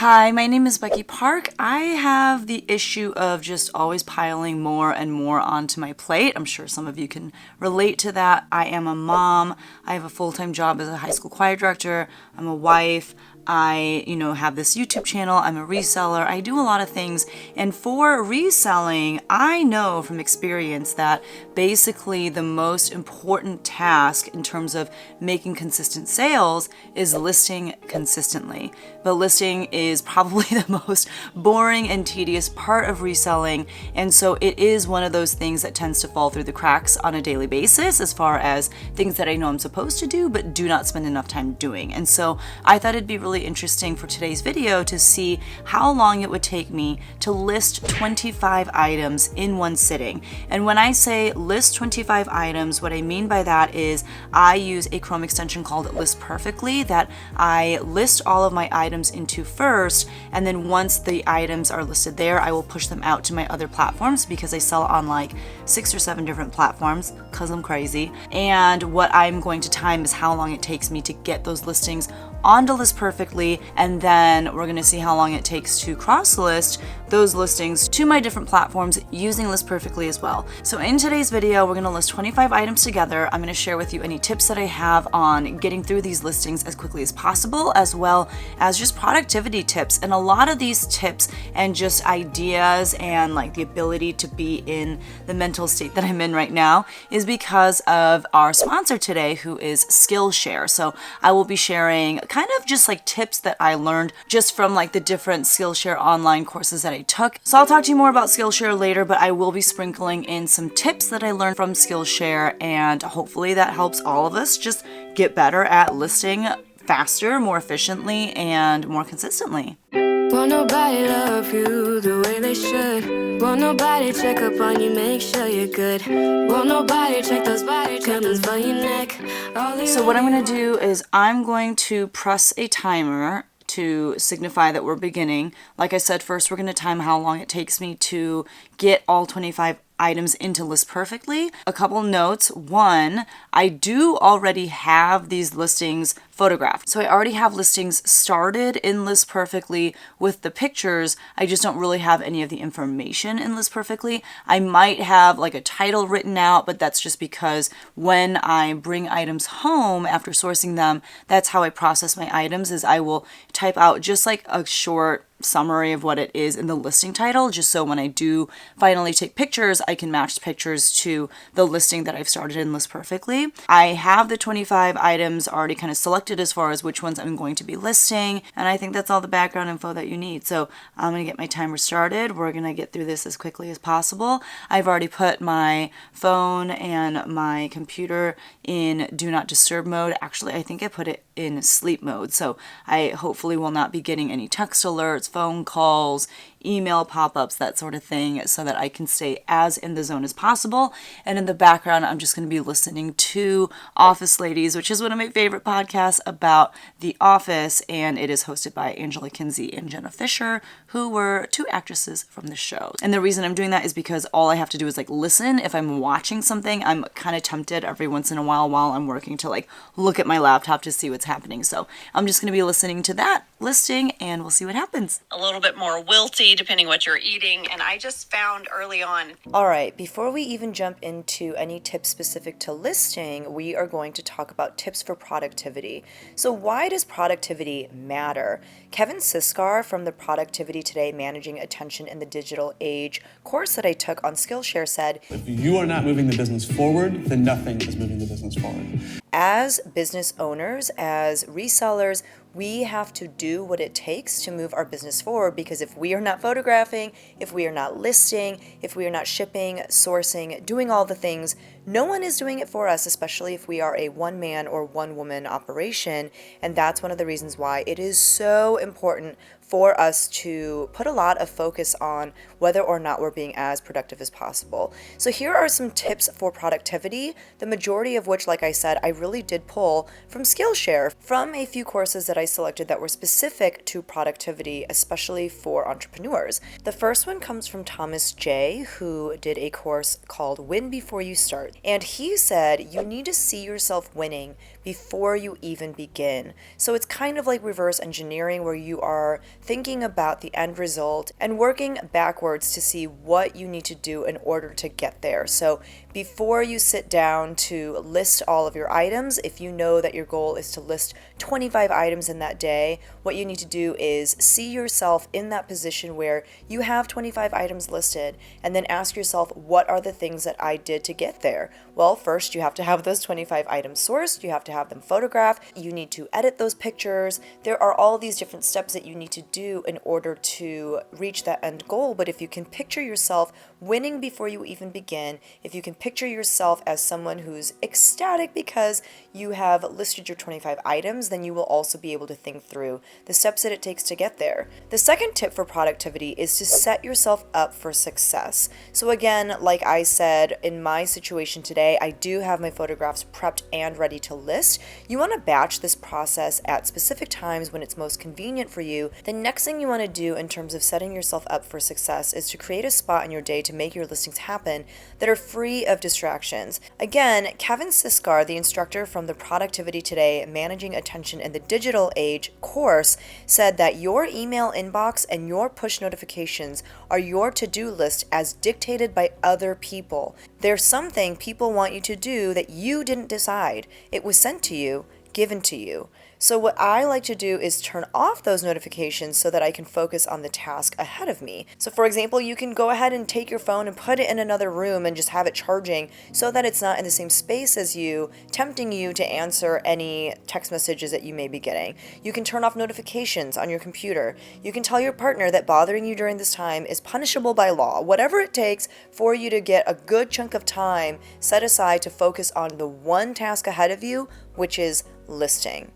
Hi, my name is Becky Park. I have the issue of just always piling more and more onto my plate. I'm sure some of you can relate to that. I am a mom. I have a full-time job as a high school choir director. I'm a wife. I, have this YouTube channel. I'm a reseller. I do a lot of things. And for reselling, I know from experience that basically the most important task in terms of making consistent sales is listing consistently. But listing is probably the most boring and tedious part of reselling. And so it is one of those things that tends to fall through the cracks on a daily basis as far as things that I know I'm supposed to do, but do not spend enough time doing. And so I thought it'd be really interesting for today's video to see how long it would take me to list 25 items in one sitting. And when I say list 25 items, what I mean by that is I use a Chrome extension called List Perfectly that I list all of my items into first, and then once the items are listed there, I will push them out to my other platforms because I sell on like 6 or 7 different platforms because I'm crazy. And what I'm going to time is how long it takes me to get those listings onto List Perfectly, and then we're going to see how long it takes to cross-list those listings to my different platforms using List Perfectly as well. So in today's video, we're going to list 25 items together. I'm going to share with you any tips that I have on getting through these listings as quickly as possible, as well as just productivity tips. And a lot of these tips and just ideas and like the ability to be in the mental state that I'm in right now is because of our sponsor today, who is Skillshare. So I will be sharing kind of just like tips that I learned just from like the different Skillshare online courses that I took. So I'll talk to you more about Skillshare later, but I will be sprinkling in some tips that I learned from Skillshare, and hopefully that helps all of us just get better at listing faster, more efficiently, and more consistently. Won't nobody love you the way they should. Won't nobody check up on you, make sure you're good. Won't nobody check those body tremors for your neck. So what I'm going to do is I'm going to press a timer to signify that we're beginning. Like I said, first we're going to time how long it takes me to get all 25 items into List Perfectly. A couple notes. One, I do already have these listings photographed. So I already have listings started in List Perfectly with the pictures. I just don't really have any of the information in List Perfectly. I might have like a title written out, but that's just because when I bring items home after sourcing them, that's how I process my items, is I will type out just like a short summary of what it is in the listing title, just so when I do finally take pictures, I can match the pictures to the listing that I've started in List Perfectly. I have the 25 items already kind of selected as far as which ones I'm going to be listing, and I think that's all the background info that you need. So I'm going to get my timer started. We're going to get through this as quickly as possible. I've already put my phone and my computer in Do Not Disturb mode. Actually, I think I put it in sleep mode, so I hopefully will not be getting any text alerts, phone calls, email pop-ups, that sort of thing, so that I can stay as in the zone as possible. And in the background, I'm just going to be listening to Office Ladies, which is one of my favorite podcasts about The Office, and it is hosted by Angela Kinsey and Jenna Fisher, who were 2 actresses from the show. And the reason I'm doing that is because all I have to do is like listen. If I'm watching something, I'm kind of tempted every once in a while I'm working to like look at my laptop to see what's happening. So I'm just going to be listening to that listing, and we'll see what happens. A little bit more wilty depending what you're eating, and I just found early on. All right, before we even jump into any tips specific to listing, we are going to talk about tips for productivity. So why does productivity matter? Kevin Siskar from the Productivity Today Managing Attention in the Digital Age course that I took on Skillshare said, if you are not moving the business forward, then nothing is moving the business forward. As business owners, as resellers, we have to do what it takes to move our business forward, because if we are not photographing, if we are not listing, if we are not shipping, sourcing, doing all the things, no one is doing it for us, especially if we are a one-man or one-woman operation. And that's one of the reasons why it is so important for us to put a lot of focus on whether or not we're being as productive as possible. So here are some tips for productivity, the majority of which, like I said, I really did pull from Skillshare, from a few courses that I selected that were specific to productivity, especially for entrepreneurs. The first one comes from Thomas J., who did a course called Win Before You Start. And he said you need to see yourself winning before you even begin. So it's kind of like reverse engineering, where you are thinking about the end result and working backwards to see what you need to do in order to get there. So before you sit down to list all of your items, if you know that your goal is to list 25 items in that day, what you need to do is see yourself in that position where you have 25 items listed, and then ask yourself, what are the things that I did to get there? Well, first you have to have those 25 items sourced, you have to have them photographed, you need to edit those pictures. There are all these different steps that you need to do in order to reach that end goal. But if you can picture yourself winning before you even begin, if you can picture yourself as someone who's ecstatic because you have listed your 25 items, then you will also be able to think through the steps that it takes to get there. The second tip for productivity is to set yourself up for success. So again, like I said, in my situation today, I do have my photographs prepped and ready to list. You want to batch this process at specific times when it's most convenient for you. The next thing you want to do in terms of setting yourself up for success is to create a spot in your day to make your listings happen that are free of distractions. Again, Kevin Siskar, the instructor from the Productivity Today Managing Attention in the Digital Age course, said that your email inbox and your push notifications are your to-do list as dictated by other people. There's something people want you to do that you didn't decide. It was sent to you, given to you. So what I like to do is turn off those notifications so that I can focus on the task ahead of me. So for example, you can go ahead and take your phone and put it in another room and just have it charging so that it's not in the same space as you, tempting you to answer any text messages that you may be getting. You can turn off notifications on your computer. You can tell your partner that bothering you during this time is punishable by law. Whatever it takes for you to get a good chunk of time set aside to focus on the one task ahead of you, which is listing.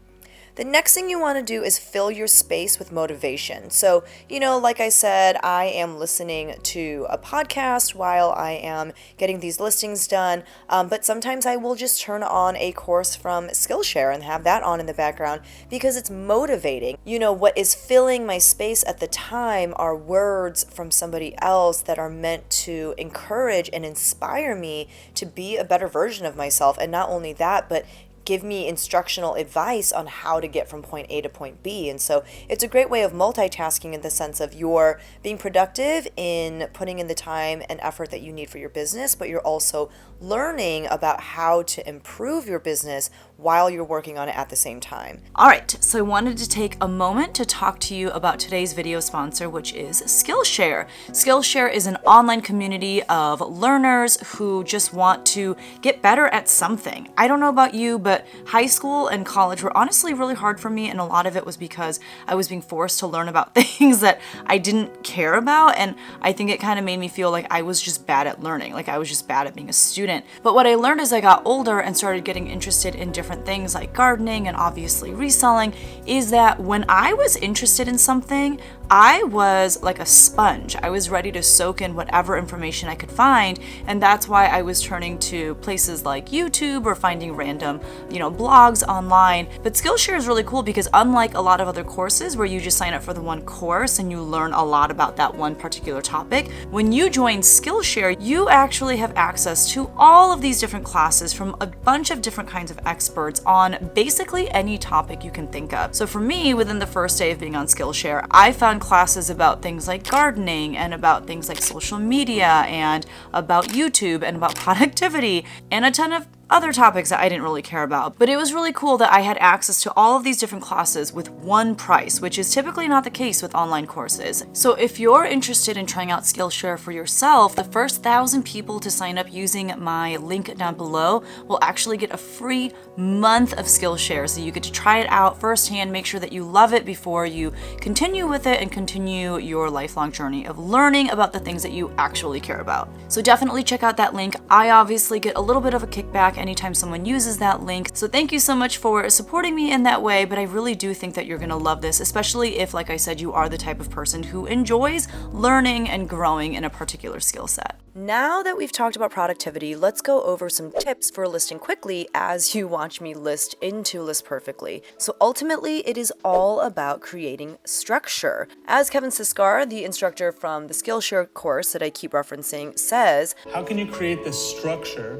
The next thing you want to do is fill your space with motivation. So, like I said, I am listening to a podcast while I am getting these listings done, but sometimes I will just turn on a course from Skillshare and have that on in the background because it's motivating. What is filling my space at the time are words from somebody else that are meant to encourage and inspire me to be a better version of myself. And not only that, but give me instructional advice on how to get from point A to point B. And so it's a great way of multitasking in the sense of you're being productive in putting in the time and effort that you need for your business, but you're also learning about how to improve your business while you're working on it at the same time. All right, so I wanted to take a moment to talk to you about today's video sponsor, which is Skillshare. Skillshare is an online community of learners who just want to get better at something. I don't know about you, but high school and college were honestly really hard for me, and a lot of it was because I was being forced to learn about things that I didn't care about, and I think it kind of made me feel like I was just bad at learning, like I was just bad at being a student. But what I learned as I got older and started getting interested in different things like gardening and obviously reselling is that when I was interested in something, I was like a sponge. I was ready to soak in whatever information I could find, and that's why I was turning to places like YouTube or finding random, blogs online. But Skillshare is really cool because unlike a lot of other courses where you just sign up for the one course and you learn a lot about that one particular topic, when you join Skillshare, you actually have access to all of these different classes from a bunch of different kinds of experts on basically any topic you can think of. So for me, within the first day of being on Skillshare, I found classes about things like gardening and about things like social media and about YouTube and about productivity and a ton of other topics that I didn't really care about. But it was really cool that I had access to all of these different classes with one price, which is typically not the case with online courses. So if you're interested in trying out Skillshare for yourself, the first 1,000 people to sign up using my link down below will actually get a free month of Skillshare. So you get to try it out firsthand, make sure that you love it before you continue with it and continue your lifelong journey of learning about the things that you actually care about. So definitely check out that link. I obviously get a little bit of a kickback anytime someone uses that link. So thank you so much for supporting me in that way, but I really do think that you're gonna love this, especially if, like I said, you are the type of person who enjoys learning and growing in a particular skill set. Now that we've talked about productivity, let's go over some tips for listing quickly as you watch me list into List Perfectly. So ultimately, it is all about creating structure. As Kevin Siskar, the instructor from the Skillshare course that I keep referencing, says, how can you create this structure,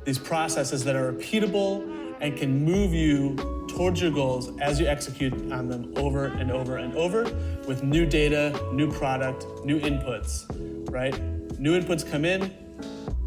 these processes that are repeatable and can move you towards your goals as you execute on them over and over and over with new data, new product, new inputs, right? New inputs come in,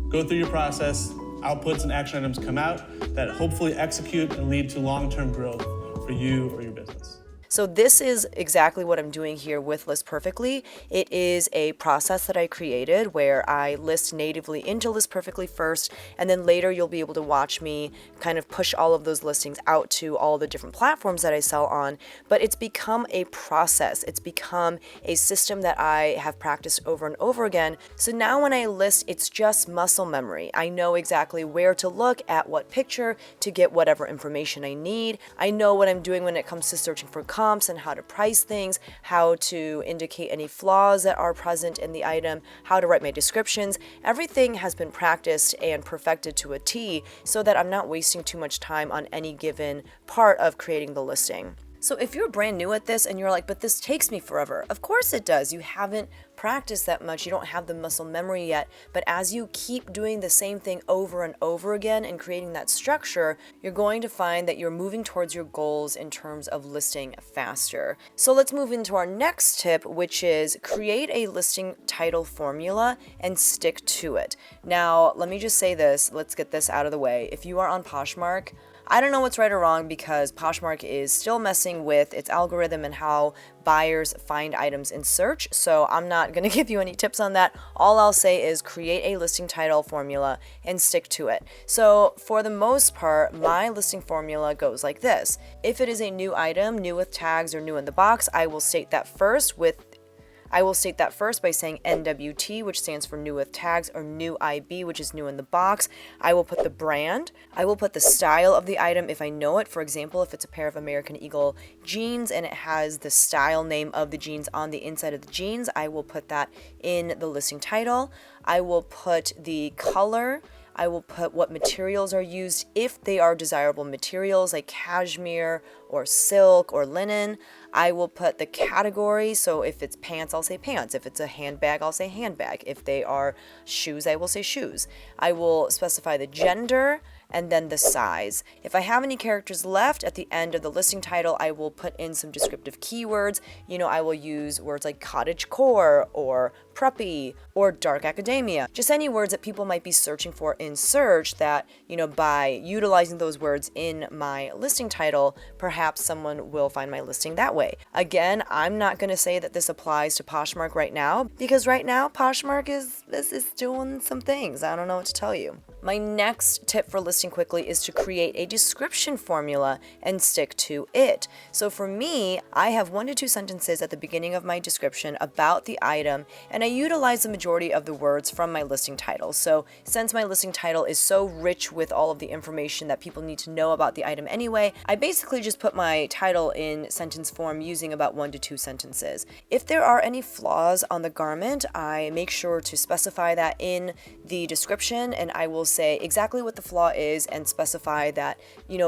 go through your process, outputs and action items come out that hopefully execute and lead to long-term growth for you or your business. So this is exactly what I'm doing here with List Perfectly. It is a process that I created where I list natively into List Perfectly first, and then later you'll be able to watch me kind of push all of those listings out to all the different platforms that I sell on. But it's become a process. It's become a system that I have practiced over and over again. So now when I list, it's just muscle memory. I know exactly where to look at what picture to get whatever information I need. I know what I'm doing when it comes to searching for comps and how to price things, how to indicate any flaws that are present in the item, how to write my descriptions. Everything has been practiced and perfected to a T so that I'm not wasting too much time on any given part of creating the listing. So if you're brand new at this and you're like, but this takes me forever, of course it does. You haven't practiced that much. You don't have the muscle memory yet. But as you keep doing the same thing over and over again and creating that structure, you're going to find that you're moving towards your goals in terms of listing faster. So let's move into our next tip, which is create a listing title formula and stick to it. Now, let me just say this. Let's get this out of the way. If you are on Poshmark, I don't know what's right or wrong because Poshmark is still messing with its algorithm and how buyers find items in search. So I'm not going to give you any tips on that. All I'll say is create a listing title formula and stick to it. So for the most part, my listing formula goes like this. If it is a new item, new with tags or new in the box, I will state that first by saying NWT, which stands for new with tags, or new IB, which is new in the box. I will put the brand. I will put the style of the item if I know it. For example, if it's a pair of American Eagle jeans and it has the style name of the jeans on the inside of the jeans, I will put that in the listing title. I will put the color. I will put what materials are used if they are desirable materials like cashmere or silk or linen. I will put the category. So if it's pants, I'll say pants. If it's a handbag, I'll say handbag. If they are shoes, I will say shoes. I will specify the gender and then the size. If I have any characters left at the end of the listing title, I will put in some descriptive keywords. I will use words like cottagecore or preppy or dark academia. Just any words that people might be searching for in search that, by utilizing those words in my listing title, perhaps someone will find my listing that way. Again, I'm not going to say that this applies to Poshmark right now because right now Poshmark is doing some things. I don't know what to tell you. My next tip for listing quickly is to create a description formula and stick to it. So for me, I have 1 to 2 sentences at the beginning of my description about the item, and I utilize the majority of the words from my listing title. So since my listing title is so rich with all of the information that people need to know about the item anyway, I basically just put my title in sentence form using about 1 to 2 sentences. If there are any flaws on the garment, I make sure to specify that in the description, and I will say exactly what the flaw is and specify that,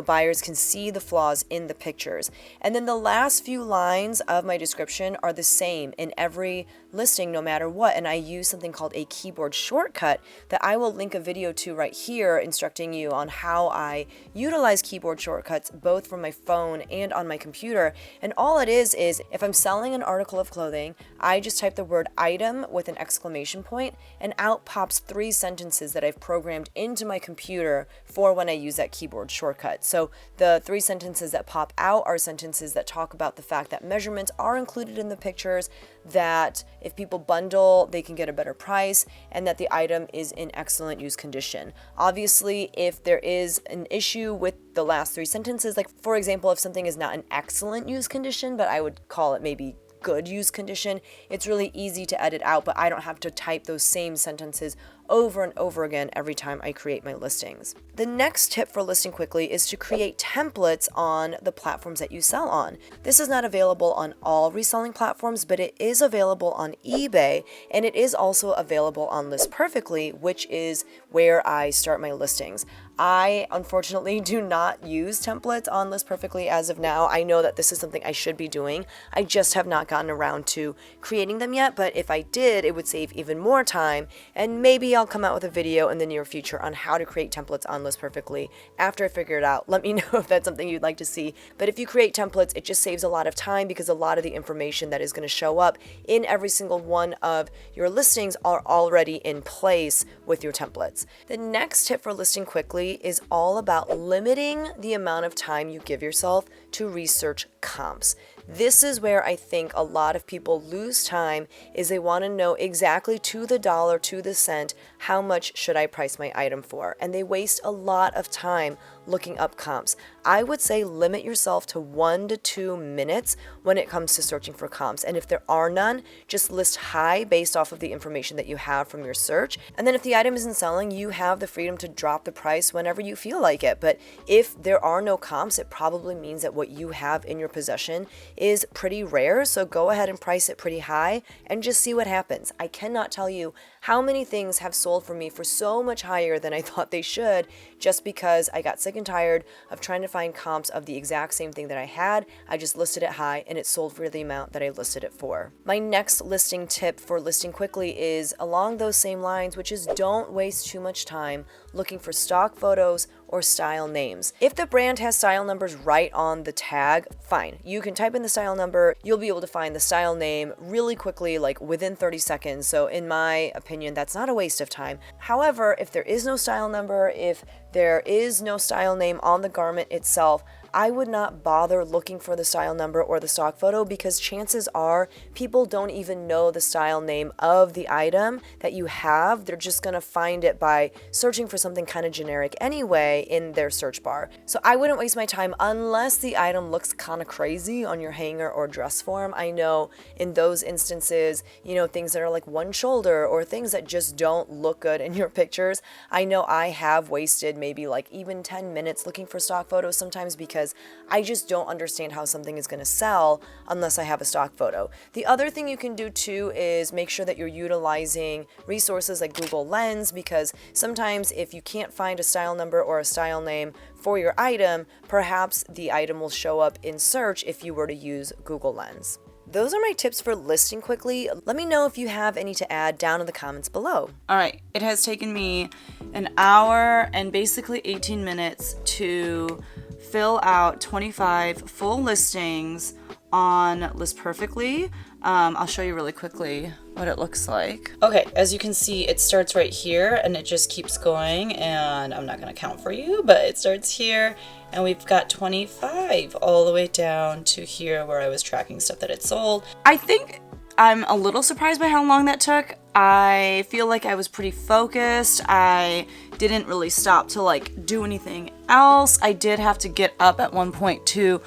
buyers can see the flaws in the pictures. And then the last few lines of my description are the same in every listing, no matter what. And I use something called a keyboard shortcut that I will link a video to right here instructing you on how I utilize keyboard shortcuts both from my phone and on my computer. And all it is if I'm selling an article of clothing, I just type the word item with an exclamation point and out pops 3 sentences that I've programmed into my computer for when I use that keyboard shortcut. So the 3 sentences that pop out are sentences that talk about the fact that measurements are included in the pictures, that if people bundle, they can get a better price, and that the item is in excellent use condition. Obviously, if there is an issue with the last 3 sentences, like for example, if something is not in excellent use condition, but I would call it maybe good use condition, it's really easy to edit out, but I don't have to type those same sentences over and over again every time I create my listings. The next tip for listing quickly is to create templates on the platforms that you sell on. This is not available on all reselling platforms, but it is available on eBay, and it is also available on List Perfectly, which is where I start my listings. I unfortunately do not use templates on List Perfectly as of now. I know that this is something I should be doing. I just have not gotten around to creating them yet, but if I did, it would save even more time, and maybe I'll come out with a video in the near future on how to create templates on List Perfectly after I figure it out. Let me know if that's something you'd like to see. But if you create templates, it just saves a lot of time because a lot of the information that is going to show up in every single one of your listings are already in place with your templates. The next tip for listing quickly is all about limiting the amount of time you give yourself to research comps. This is where I think a lot of people lose time, is they want to know exactly to the dollar, to the cent, how much should I price my item for? And they waste a lot of time looking up comps. I would say limit yourself to 1 to 2 minutes when it comes to searching for comps. And if there are none, just list high based off of the information that you have from your search. And then if the item isn't selling, you have the freedom to drop the price whenever you feel like it. But if there are no comps, it probably means that what you have in your possession is pretty rare. So go ahead and price it pretty high and just see what happens. I cannot tell you how many things have sold for me for so much higher than I thought they should, just because I got sick and tired of trying to find comps of the exact same thing that I had. I just listed it high and it sold for the amount that I listed it for. My next listing tip for listing quickly is along those same lines, which is don't waste too much time looking for stock photos or style names. If the brand has style numbers right on the tag, fine. You can type in the style number, you'll be able to find the style name really quickly, like within 30 seconds. So in my opinion, that's not a waste of time. However, if there is no style number, if there is no style name on the garment itself, I would not bother looking for the style number or the stock photo, because chances are people don't even know the style name of the item that you have. They're just going to find it by searching for something kind of generic anyway in their search bar. So I wouldn't waste my time unless the item looks kind of crazy on your hanger or dress form. I know in those instances, things that are like one shoulder or things that just don't look good in your pictures. I know I have wasted maybe like even 10 minutes looking for stock photos sometimes, because I just don't understand how something is going to sell unless I have a stock photo. The other thing you can do too is make sure that you're utilizing resources like Google Lens, because sometimes if you can't find a style number or a style name for your item, perhaps the item will show up in search if you were to use Google Lens. Those are my tips for listing quickly. Let me know if you have any to add down in the comments below. All right, it has taken me an hour and basically 18 minutes to fill out 25 full listings on List Perfectly. I'll show you really quickly what it looks like. Okay, as you can see, it starts right here and it just keeps going, and I'm not gonna count for you, but it starts here and we've got 25 all the way down to here where I was tracking stuff that it sold. I think I'm a little surprised by how long that took. I feel like I was pretty focused. I didn't really stop to like do anything else. I did have to get up at one point to,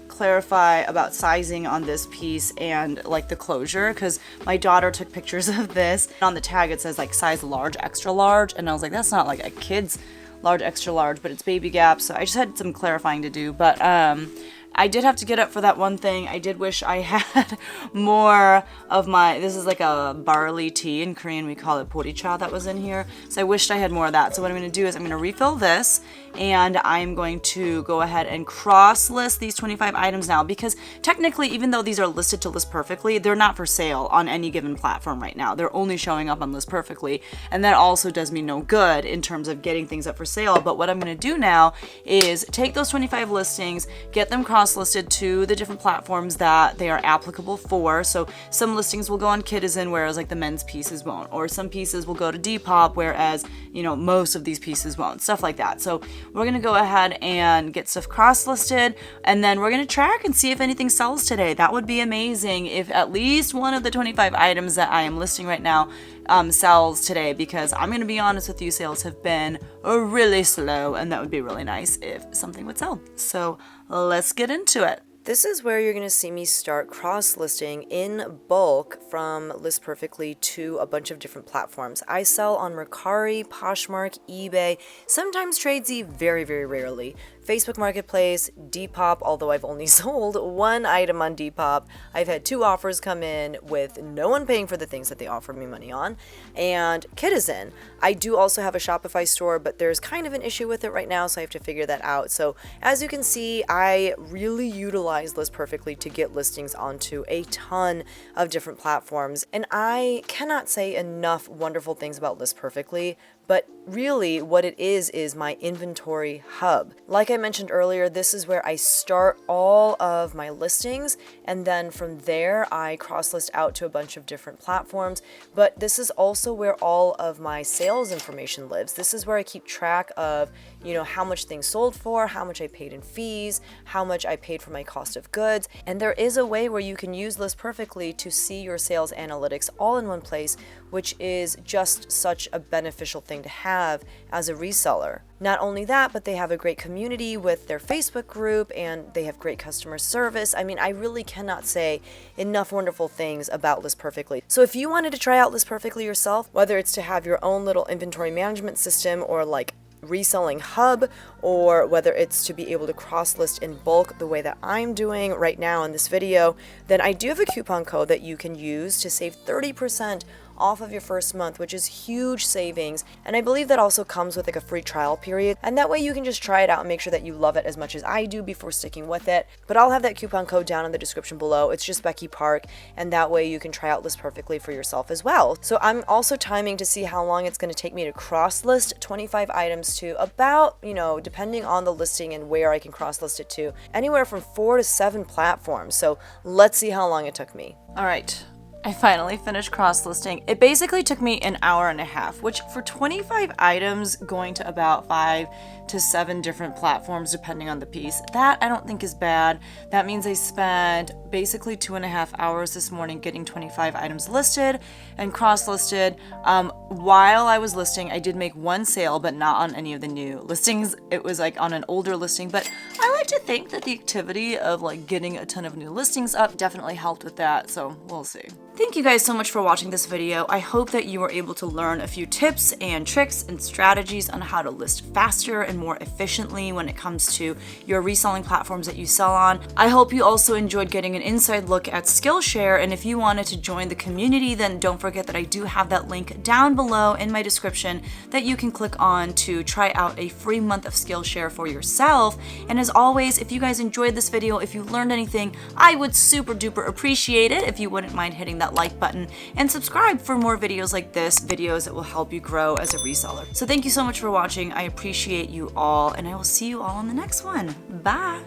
clarify about sizing on this piece and like the closure, because my daughter took pictures of this. On the tag it says like size large, extra large, and I was like, that's not like a kid's large, extra large, but it's baby Gap. So I just had some clarifying to do, but I did have to get up for that one thing. I did wish I had more of this is like a barley tea. In Korean we call it boricha that was in here. So I wished I had more of that. So what I'm going to do is I'm going to refill this, and I'm going to go ahead and cross list these 25 items now, because technically, even though these are listed to List Perfectly, they're not for sale on any given platform right now. They're only showing up on List Perfectly, and that also does me no good in terms of getting things up for sale. But what I'm going to do now is take those 25 listings, get them cross-listed to the different platforms that they are applicable for. So some listings will go on Kidizen, whereas like the men's pieces won't, or some pieces will go to Depop, whereas most of these pieces won't, stuff like that. So we're gonna go ahead and get stuff cross-listed, and then we're gonna track and see if anything sells today. That would be amazing if at least one of the 25 items that I am listing right now sells today, because I'm gonna be honest with you, sales have been really slow, and that would be really nice if something would sell. So let's get into it. This is where you're going to see me start cross-listing in bulk from List Perfectly to a bunch of different platforms. I sell on Mercari, Poshmark, eBay, sometimes Tradesy, very, very rarely. Facebook Marketplace, Depop, although I've only sold one item on Depop. I've had 2 offers come in with no one paying for the things that they offered me money on, and Kitizen. I do also have a Shopify store, but there's kind of an issue with it right now, so I have to figure that out. So as you can see, I really utilize List Perfectly to get listings onto a ton of different platforms, and I cannot say enough wonderful things about List Perfectly. But really what it is my inventory hub. Like I mentioned earlier, this is where I start all of my listings, and then from there I cross-list out to a bunch of different platforms. But this is also where all of my sales information lives. This is where I keep track of, how much things sold for, how much I paid in fees, how much I paid for my cost of goods. And there is a way where you can use List Perfectly to see your sales analytics all in one place, which is just such a beneficial thing to have as a reseller. Not only that, but they have a great community with their Facebook group, and they have great customer service. I mean, I really cannot say enough wonderful things about List Perfectly. So if you wanted to try out List Perfectly yourself, whether it's to have your own little inventory management system or like reselling hub, or whether it's to be able to cross-list in bulk the way that I'm doing right now in this video, then I do have a coupon code that you can use to save 30% off of your first month, which is huge savings. And I believe that also comes with like a free trial period, and that way you can just try it out and make sure that you love it as much as I do before sticking with it. But I'll have that coupon code down in the description below. It's just Becky Park, and that way you can try out List Perfectly for yourself as well. So I'm also timing to see how long it's going to take me to cross list 25 items to about, depending on the listing and where I can cross list it to, anywhere from 4 to 7 platforms. So let's see how long it took me. All right. I finally finished cross-listing. It basically took me an hour and a half, which for 25 items going to about 5 to 7 different platforms depending on the piece, that I don't think is bad. That means I spent basically 2.5 hours this morning getting 25 items listed and cross-listed. While I was listing, I did make one sale, but not on any of the new listings. It was like on an older listing, but I like to think that the activity of like getting a ton of new listings up definitely helped with that, so we'll see. Thank you guys so much for watching this video. I hope that you were able to learn a few tips and tricks and strategies on how to list faster and more efficiently when it comes to your reselling platforms that you sell on. I hope you also enjoyed getting an inside look at Skillshare, and if you wanted to join the community, then don't forget that I do have that link down below in my description that you can click on to try out a free month of Skillshare for yourself. And as always, if you guys enjoyed this video, if you learned anything, I would super duper appreciate it if you wouldn't mind hitting that like button and subscribe for more videos like this, videos that will help you grow as a reseller. So thank you so much for watching. I appreciate you all, and I will see you all in the next one. Bye.